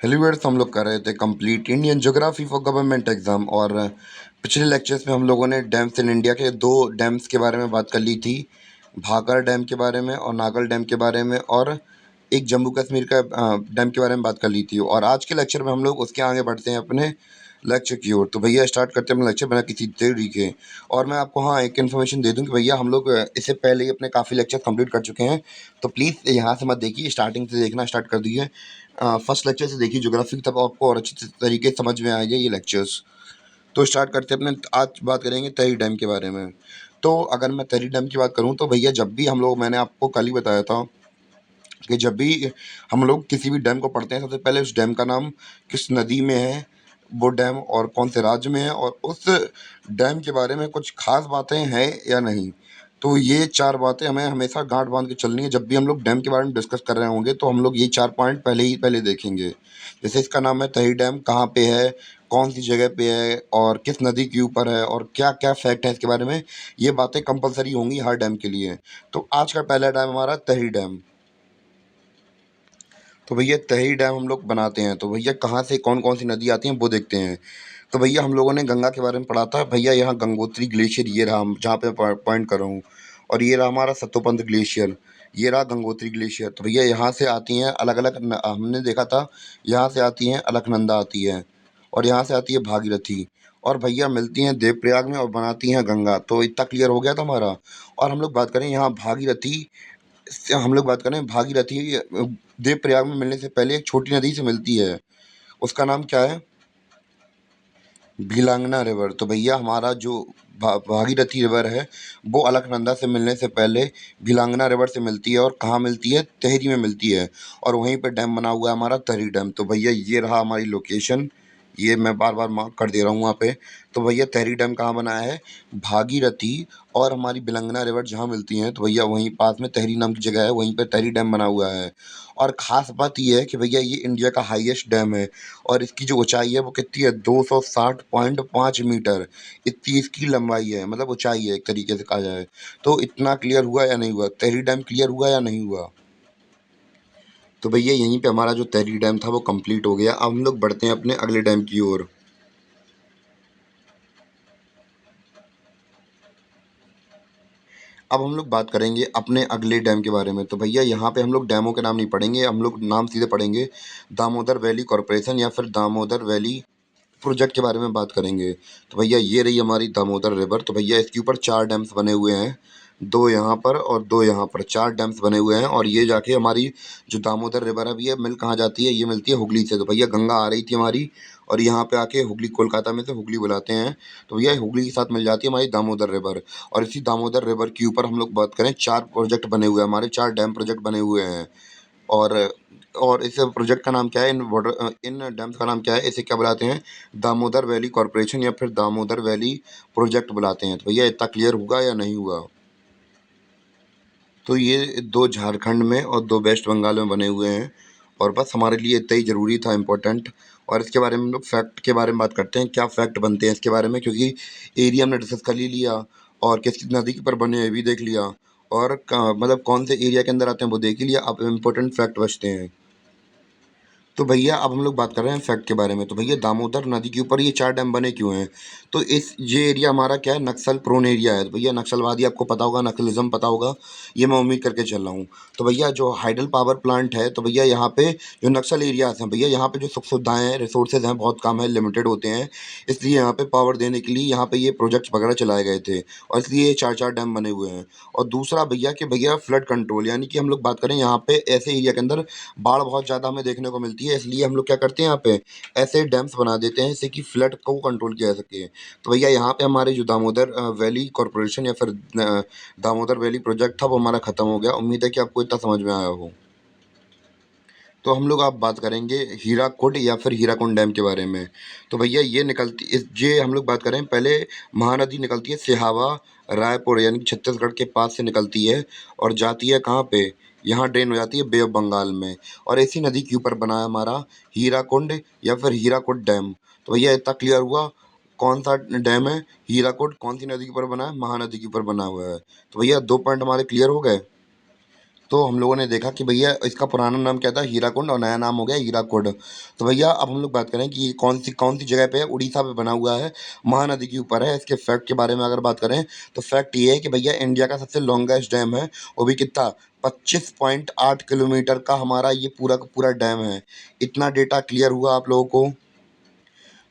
हेलीवेयर हम लोग कर रहे थे complete Indian geography for government exam. और पिछले लेक्चर्स में हम लोगों ने डैम्स इन इंडिया के दो डैम्स के बारे में बात कर ली थी, भाखड़ा डैम के बारे में और नागल डैम के बारे में, और एक जम्मू कश्मीर का डैम के बारे में बात कर ली थी। और आज के लेक्चर में हम लोग उसके आगे बढ़ते हैं अपने लेक्चर की ओर। तो भैया स्टार्ट करते हैं अपना लेक्चर बिना किसी देरी के। और मैं आपको हाँ एक इन्फॉर्मेशन दे दूं कि भैया हम लोग इससे पहले ही अपने काफ़ी लेक्चर कंप्लीट कर चुके हैं। तो प्लीज़ यहाँ से मत देखिए, स्टार्टिंग से देखना स्टार्ट कर दीजिए। फर्स्ट लेक्चर से देखिए ज्योग्राफी, तब आपको और अच्छे तरीके से समझ में आएगा ये लेक्चर्स। तो स्टार्ट करते हैं अपने। आज बात करेंगे तहरी डैम के बारे में। तो अगर मैं तहरी डैम की बात करूं तो भैया जब भी हम लोग, मैंने आपको कल ही बताया था कि जब भी हम लोग किसी भी डैम को पढ़ते हैं सबसे पहले उस डैम का नाम, किस नदी में है वो डैम और कौन से राज्य में है, और उस डैम के बारे में कुछ खास बातें हैं या नहीं। तो ये चार बातें हमें हमेशा गांठ बांध के चलनी है। जब भी हम लोग डैम के बारे में डिस्कस कर रहे होंगे तो हम लोग ये चार पॉइंट पहले देखेंगे। जैसे इसका नाम है तहरी डैम, कहाँ पे है, कौन सी जगह पे है, और किस नदी के ऊपर है, और क्या क्या फैक्ट है इसके बारे में। ये बातें कंपलसरी होंगी हर डैम के लिए। तो आज का पहला डैम हमारा तहरी डैम। तो भैया तहरी डैम हम लोग बनाते हैं तो भैया कहाँ से कौन कौन सी नदी आती हैं वो देखते हैं। तो भैया हम लोगों ने गंगा के बारे में पढ़ा था। भैया यहाँ गंगोत्री ग्लेशियर ये रहा, हम जहाँ पे पॉइंट कर रहा हूँ। और ये रहा हमारा सत्तोपंथ ग्लेशियर, ये रहा गंगोत्री ग्लेशियर। तो भैया यहाँ से आती हैं अलग अलग, हमने देखा था यहाँ से आती हैं अलकनंदा आती है, और यहाँ से आती है भागीरथी, और भैया मिलती हैं देवप्रयाग में और बनाती हैं गंगा। तो इतना क्लियर हो गया था हमारा। और हम लोग बात करें यहाँ भागीरथी से, हम लोग बात करें भागीरथी देवप्रयाग में मिलने से पहले एक छोटी नदी से मिलती है, उसका नाम क्या है, भीलांगना रिवर। तो भैया हमारा जो भागीरथी रिवर है वो अलकनंदा से मिलने से पहले भीलांगना रिवर से मिलती है। और कहाँ मिलती है, तहरी में मिलती है। और वहीं पे डैम बना हुआ है हमारा तहरी डैम। तो भैया ये रहा हमारी लोकेशन, ये मैं बार बार मार्क कर दे रहा हूँ वहाँ पे। तो भैया तहरी डैम कहाँ बना है, भागीरथी और हमारी बिलंगना रिवर जहाँ मिलती हैं, तो भैया वहीं पास में तहरी नाम की जगह है, वहीं पे तहरी डैम बना हुआ है। और ख़ास बात ये है कि भैया ये इंडिया का हाईएस्ट डैम है। और इसकी जो ऊंचाई है वो कितनी है, 260.5 मीटर। इतनी इसकी लंबाई है, मतलब ऊंचाई है एक तरीके से कहा जाए। तो इतना क्लियर हुआ या नहीं हुआ, तहरी डैम क्लियर हुआ या नहीं हुआ। तो भैया यहीं पे हमारा जो तहरी डैम था वो कंप्लीट हो गया। अब हम लोग बढ़ते हैं अपने अगले डैम की ओर। अब हम लोग बात करेंगे अपने अगले डैम के बारे में। तो भैया यहाँ पे हम लोग डैमों के नाम नहीं पढ़ेंगे, हम लोग नाम सीधे पढ़ेंगे दामोदर वैली कॉरपोरेशन या फिर दामोदर वैली प्रोजेक्ट के बारे में बात करेंगे। तो भैया ये रही हमारी दामोदर रिवर। तो भैया इसके ऊपर चार डैम्स बने हुए हैं, दो यहाँ पर और दो यहाँ पर, चार डैम्स बने हुए हैं। और ये जाके हमारी जो दामोदर रिवर है भैया मिल कहाँ जाती है, ये मिलती है हुगली से। तो भैया गंगा आ रही थी हमारी, और यहाँ पे आके हुगली, कोलकाता में से हुगली बुलाते हैं, तो भैया हुगली के साथ मिल जाती है हमारी दामोदर रिवर। और इसी दामोदर रिवर के ऊपर हम लोग बात करें, चार प्रोजेक्ट बने हुए हैं हमारे, चार डैम प्रोजेक्ट बने हुए हैं। और इस प्रोजेक्ट का नाम क्या है, इन वाटर इन डैम्स का नाम क्या है, इसे क्या बुलाते हैं, दामोदर वैली कॉरपोरेशन या फिर दामोदर वैली प्रोजेक्ट बुलाते हैं। तो भैया इतना क्लियर हुआ या नहीं हुआ। तो ये दो झारखंड में और दो वेस्ट बंगाल में बने हुए हैं। और बस हमारे लिए इतना ही ज़रूरी था, इम्पोर्टेंट। और इसके बारे में हम लोग फैक्ट के बारे में बात करते हैं, क्या फैक्ट बनते हैं इसके बारे में, क्योंकि एरिया हमने डिस्कस कर ही लिया, और किस किस नदी के पर बने हैं ये भी देख लिया, और मतलब कौन से एरिया के अंदर आते हैं वो देख ही लिया। अब इम्पोर्टेंट फैक्ट बचते हैं। तो भैया अब हम लोग बात कर रहे हैं फैक्ट के बारे में। तो भैया दामोदर नदी के ऊपर ये चार डैम बने क्यों हैं। तो इस ये एरिया हमारा क्या है, नक्सल प्रोन एरिया है। तो भैया नक्सलवादी आपको पता होगा, नक्सलिज्म पता होगा, ये मैं उम्मीद करके चल रहा हूँ। तो भैया जो हाइडल पावर प्लांट है, तो भैया यहाँ पे जो नक्सल एरियाज हैं भैया, यहाँ पे जो सुख सुविधाएं हैं, रिसोर्सेज हैं, बहुत कम है, लिमिटेड होते हैं। इसलिए यहाँ पे पावर देने के लिए यहाँ पे ये प्रोजेक्ट्स वगैरह चलाए गए थे, और इसलिए ये चार चार डैम बने हुए हैं। और दूसरा भैया कि भैया फ्लड कंट्रोल, यानी कि हम लोग बात करें यहाँ पे ऐसे एरिया के अंदर बाढ़ बहुत ज़्यादा हमें देखने को मिलती है, इसलिए हम लोग क्या करते हैं यहाँ पे ऐसे डैम्स बना देते हैं जिससे कि फ्लड को कंट्रोल किया जा सके। तो भैया यहाँ पे हमारे जो दामोदर वैली कॉरपोरेशन या फिर दामोदर वैली प्रोजेक्ट था वो हमारा खत्म हो गया। उम्मीद है कि आपको इतना समझ में आया हो। तो हम लोग आप बात करेंगे हीराकुड या फिर हीराकुंड डैम के बारे में। तो भैया ये निकलती इस ये हम लोग बात करें पहले, महानदी निकलती है सिहावा रायपुर, यानी कि छत्तीसगढ़ के पास से निकलती है, और जाती है कहाँ पे, यहाँ ड्रेन हो जाती है बे ऑफ बंगाल में। और इसी नदी के ऊपर बना है हमारा हीराकुंड या फिर हीराकुड डैम। तो भैया इतना क्लियर हुआ, कौन सा डैम है, हीराकुड कौन सी नदी के ऊपर बना है, महानदी के ऊपर बना हुआ है। तो भैया दो पॉइंट हमारे क्लियर हो गए। तो हम लोगों ने देखा कि भैया इसका पुराना नाम क्या था, हीराकुंड, और नया नाम हो गया हीराकुड। तो भैया अब हम लोग बात करें कि ये कौन सी जगह पे है। उड़ीसा पे बना हुआ है, महानदी के ऊपर है। इसके फैक्ट के बारे में अगर बात करें तो फैक्ट ये है कि भैया इंडिया का सबसे लॉन्गेस्ट डैम है। वो भी कितना, 25.8 किलोमीटर का हमारा ये पूरा का पूरा डैम है। इतना डेटा क्लियर हुआ आप लोगों को।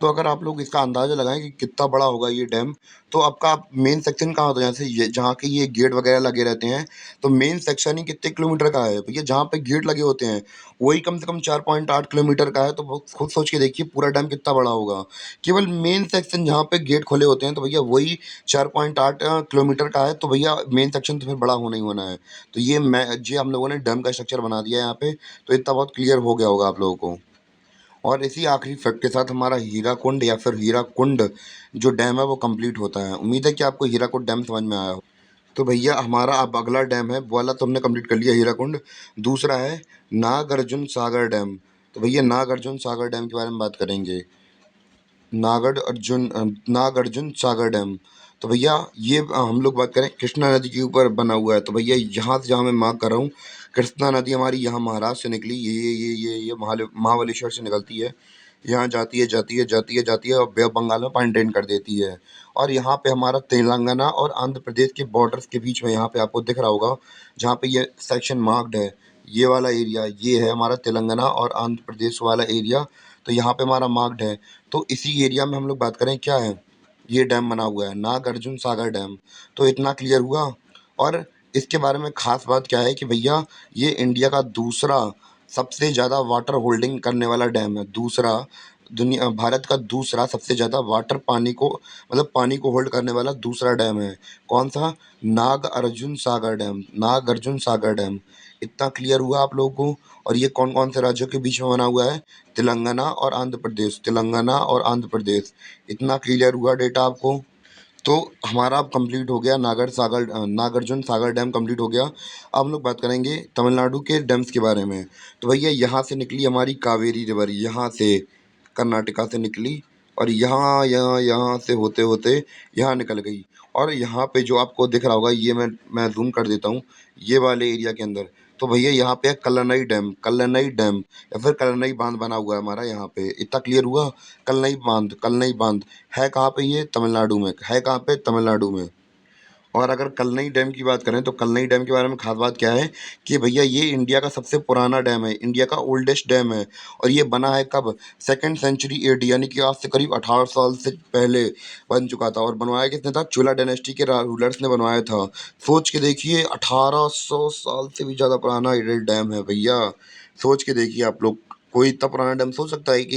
तो अगर आप लोग इसका अंदाज़ा लगाएं कि कितना बड़ा होगा ये डैम, तो आपका मेन सेक्शन कहाँ होता है, जैसे ये जहाँ के ये गेट वगैरह लगे रहते हैं, तो मेन सेक्शन ही कितने किलोमीटर का है भैया, जहाँ पे गेट लगे होते हैं वही कम से कम 4.8 किलोमीटर का है। तो वो खुद सोच के देखिए पूरा डैम कितना बड़ा होगा। केवल मेन सेक्शन जहाँ पे गेट खोले होते हैं तो भैया वही 4.8 किलोमीटर का है। तो भैया मेन सेक्शन तो फिर बड़ा होना ही होना है। तो ये हम लोगों ने डैम का स्ट्रक्चर बना दिया है यहाँ पे। तो इतना बहुत क्लियर हो गया होगा आप लोगों को। और इसी आखिरी फैक्ट के साथ हमारा हीराकुंड या फिर हीराकुंड जो डैम है वो कंप्लीट होता है। उम्मीद है कि आपको हीराकुंड डैम समझ में आया हो। तो भैया हमारा अब अगला डैम है, वो वाला तो हमने कंप्लीट कर लिया हीराकुंड। दूसरा है नागार्जुन सागर डैम। तो भैया नागार्जुन सागर डैम के बारे में बात करेंगे। नागार्जुन सागर डैम। तो भैया ये हम लोग बात करें कृष्णा नदी के ऊपर बना हुआ है। तो भैया यहाँ से जहाँ मैं मार्क कर रहा हूँ, कृष्णा नदी हमारी यहाँ महाराष्ट्र से निकली, ये महाबलेश्वर से निकलती है। यहाँ जाती है जाती है जाती है जाती है और बे ऑफ बंगाल में पानी ड्रेन कर देती है। और यहाँ पे हमारा तेलंगाना और आंध्र प्रदेश के बॉर्डर्स के बीच में यहाँ पे आपको दिख रहा होगा, जहाँ पे ये सेक्शन मार्क्ड है, ये वाला एरिया ये है हमारा तेलंगाना और आंध्र प्रदेश वाला एरिया। तो यहाँ पे हमारा मार्क्ड है। तो इसी एरिया में हम लोग बात करें क्या है, ये डैम बना हुआ है नागार्जुन सागर डैम। तो इतना क्लियर हुआ। और इसके बारे में खास बात क्या है कि भैया ये इंडिया का दूसरा सबसे ज़्यादा वाटर होल्डिंग करने वाला डैम है। दूसरा दुनिया भारत का दूसरा सबसे ज़्यादा वाटर पानी को मतलब पानी को होल्ड करने वाला दूसरा डैम है। कौन सा, नागार्जुन सागर डैम, नागार्जुन सागर डैम। इतना क्लियर हुआ आप लोगों को। और ये कौन कौन से राज्यों के बीच में बना हुआ है, तेलंगाना और आंध्र प्रदेश, तेलंगाना और आंध्र प्रदेश। इतना क्लियर हुआ डेटा आपको। तो हमारा अब कंप्लीट हो गया नागार्जुन सागर डैम कंप्लीट हो गया। अब हम लोग बात करेंगे तमिलनाडु के डैम्स के बारे में। तो भैया यहाँ से निकली हमारी कावेरी रिवर, यहाँ से कर्नाटका से निकली और यहाँ से होते होते यहाँ निकल गई। और यहाँ पे जो आपको दिख रहा होगा, ये मैं जूम कर देता हूँ, ये वाले एरिया के अंदर। तो भैया यहाँ पे है कल्लनई डैम या फिर कल्लनई बांध बना हुआ है हमारा यहाँ पे। इतना क्लियर हुआ। कल्लनई बांध है कहाँ पे, ये तमिलनाडु में है। कहाँ पे, तमिलनाडु में। और अगर कल्लनई डैम की बात करें तो कल्लनई डैम के बारे में खास बात क्या है कि भैया ये इंडिया का सबसे पुराना डैम है, इंडिया का ओल्डेस्ट डैम है। और ये बना है कब, 2nd सेंचुरी एडी, यानी कि आज से करीब 18 साल से पहले बन चुका था। और बनवाया किसने था, चोला डायनेस्टी के रूलर्स ने बनवाया था। सोच के देखिए 1800 साल से भी ज़्यादा पुराना ये डैम है भैया। सोच के देखिए आप लोग, कोई इतना पुराना डैम सोच सकता है कि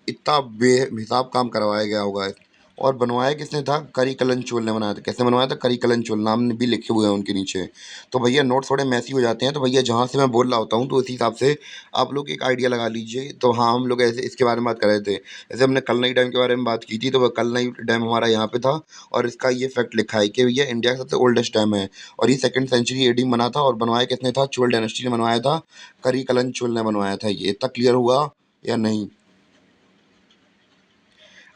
इतना बेहिसाब काम करवाया गया होगा। और बनवाया किसने था, करिकलन चोल ने बनाया था। कैसे बनवाया था, करिकलन चोल, नाम भी लिखे हुए हैं उनके नीचे। तो भैया नोट थोड़े मैसी हो जाते हैं। तो भैया जहाँ से मैं बोल रहा होता हूँ तो उसी हिसाब से आप लोग एक आइडिया लगा लीजिए। तो हाँ, हम लोग ऐसे इसके बारे में बात कर रहे थे। जैसे हमने कल्लई डैम के बारे में बात की थी, तो वह कल्लई डैम हमारा यहाँ पे था। और इसका ये फैक्ट लिखा है कि भैया इंडिया का सबसे ओल्डेस्ट डैम है। और ये 2nd सेंचुरी एडी में बना था। और बनवाया किसने था, चोल डायनेस्टी ने बनवाया था, करिकलन चोल ने बनवाया था। ये इतना क्लियर हुआ या नहीं।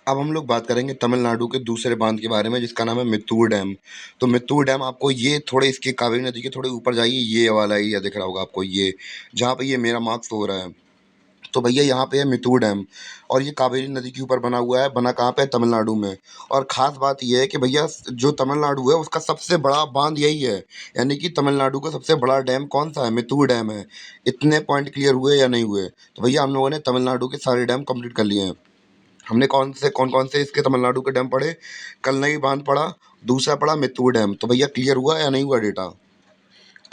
अब हम लोग बात करेंगे तमिलनाडु के दूसरे बांध के बारे में, जिसका नाम है मित्तूर डैम। तो मित्तूर डैम आपको ये थोड़े इसके कावेरी नदी के थोड़े ऊपर जाइए, ये वाला एरिया दिख रहा होगा आपको, ये जहाँ पे ये मेरा मार्क्स हो रहा है। तो भैया यहाँ पे है मित्तूर डैम। और ये कावेरी नदी के ऊपर बना हुआ है। बना कहाँ पे है, तमिलनाडु में। और ख़ास बात ये है कि भैया जो तमिलनाडु है उसका सबसे बड़ा बांध यही है। यानी कि तमिलनाडु का सबसे बड़ा डैम कौन सा है, मित्तूर डैम है। इतने पॉइंट क्लियर हुए या नहीं हुए। तो भैया हम लोगों ने तमिलनाडु के सारे डैम कंप्लीट कर लिए हैं। हमने कौन कौन से इसके तमिलनाडु के डैम पढ़े, कल्लई बांध पढ़ा, दूसरा पढ़ा मित्तूर डैम। तो भैया क्लियर हुआ या नहीं हुआ डेटा।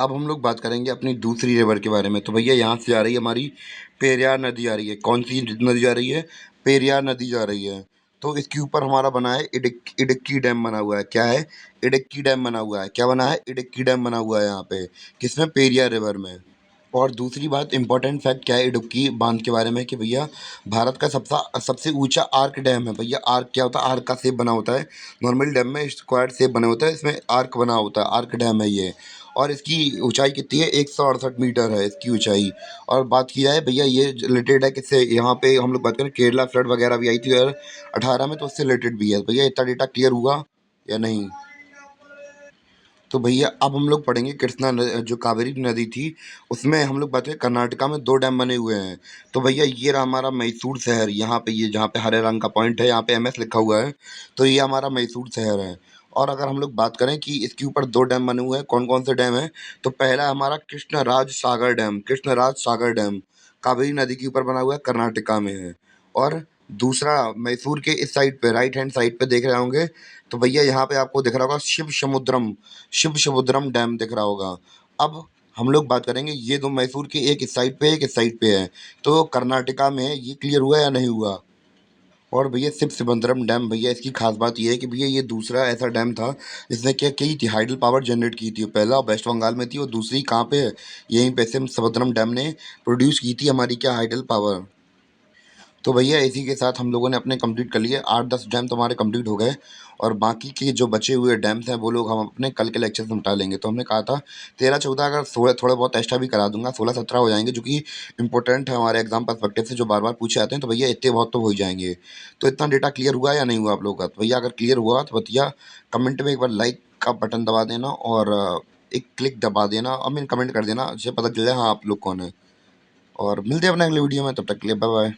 अब हम लोग बात करेंगे अपनी दूसरी रिवर के बारे में। तो भैया यहाँ से आ रही है हमारी पेरियार नदी आ रही है। कौन सी नदी जा रही है, पेरियार नदी जा रही है। तो इसके ऊपर हमारा बना है इडक्की डैम बना हुआ है। क्या है, इडक्की डैम बना हुआ है। क्या बना है, इडक्की डैम बना हुआ है यहाँ पे, किसमें, पेरियार रिवर में। और दूसरी बात, इंपॉर्टेंट फैक्ट क्या है इडुक्की बांध के बारे में कि भैया भारत का सबसे ऊंचा आर्क डैम है। भैया आर्क क्या होता है, आर्क का शेप बना होता है। नॉर्मल डैम में स्क्वायर शेप बने होता है, इसमें आर्क बना होता है, आर्क डैम है ये। और इसकी ऊंचाई कितनी है, 168 मीटर है इसकी ऊंचाई। और बात की जाए भैया, ये रिलेटेड है किससे, यहाँ पे हम लोग बात करें केरला फ्लड वगैरह भी आई थी 2018 में, तो उससे रिलेटेड भी है। भैया इतना डेटा क्लियर हुआ या नहीं। तो भैया अब हम लोग पढ़ेंगे कृष्णा जो कावेरी नदी थी उसमें हम लोग बात करें कर्नाटका में 2 डैम बने हुए हैं। तो भैया ये रहा हमारा मैसूर शहर, यहाँ पे ये जहाँ पे हरे रंग का पॉइंट है यहाँ पे एमएस लिखा हुआ है, तो ये हमारा मैसूर शहर है। और अगर हम लोग बात करें कि इसके ऊपर 2 डैम बने हुए हैं, कौन कौन से डैम हैं, तो पहला हमारा कृष्णराज सागर डैम कावेरी नदी के ऊपर बना हुआ है, कर्नाटका में है। और दूसरा मैसूर के इस साइड पे राइट हैंड साइड पे देख रहे होंगे, तो भैया यहाँ पे आपको दिख रहा होगा शिव समुद्रम डैम दिख रहा होगा। अब हम लोग बात करेंगे ये 2 मैसूर के एक इस साइड पे एक इस साइड पे है, तो कर्नाटका में है, ये क्लियर हुआ या नहीं हुआ? और भैया शिव समुद्रम डैम भैया इसकी खास बात ये है कि भैया ये दूसरा ऐसा डैम था जिसने क्या की थी, हाइडल पावर जनरेट की थी। पहला वेस्ट बंगाल में थी और दूसरी कहाँ पे है, यहीं पे शिव समुद्रम डैम ने प्रोड्यूस की थी हमारी क्या हाइडल पावर। तो भैया इसी के साथ हम लोगों ने अपने कंप्लीट कर लिए, 8-10 डैम तो हमारे कंप्लीट हो गए और बाकी के जो बचे हुए डैम्स हैं वो लोग हम अपने कल के लेक्चर में निपटा लेंगे। तो हमने कहा था 13-14 अगर थोड़े बहुत एक्स्ट्रा भी करा दूंगा, 16-17 हो जाएंगे, जो कि इंपॉर्टेंट है हमारे एग्जाम पर्सपेक्टिव से, जो बार बार पूछे जाते हैं। तो भैया इतने बहुत तो हो ही जाएंगे। तो इतना डेटा क्लियर हुआ या नहीं हुआ आप लोगों का? तो भैया अगर क्लियर हुआ तो भैया कमेंट में एक बार लाइक का बटन दबा देना और एक क्लिक दबा देना और मीन कमेंट कर देना, जिससे पता चल जाए हाँ आप लोग कौन है। और मिलते हैं अपने अगले वीडियो में, तब तक के लिए बाय बाय।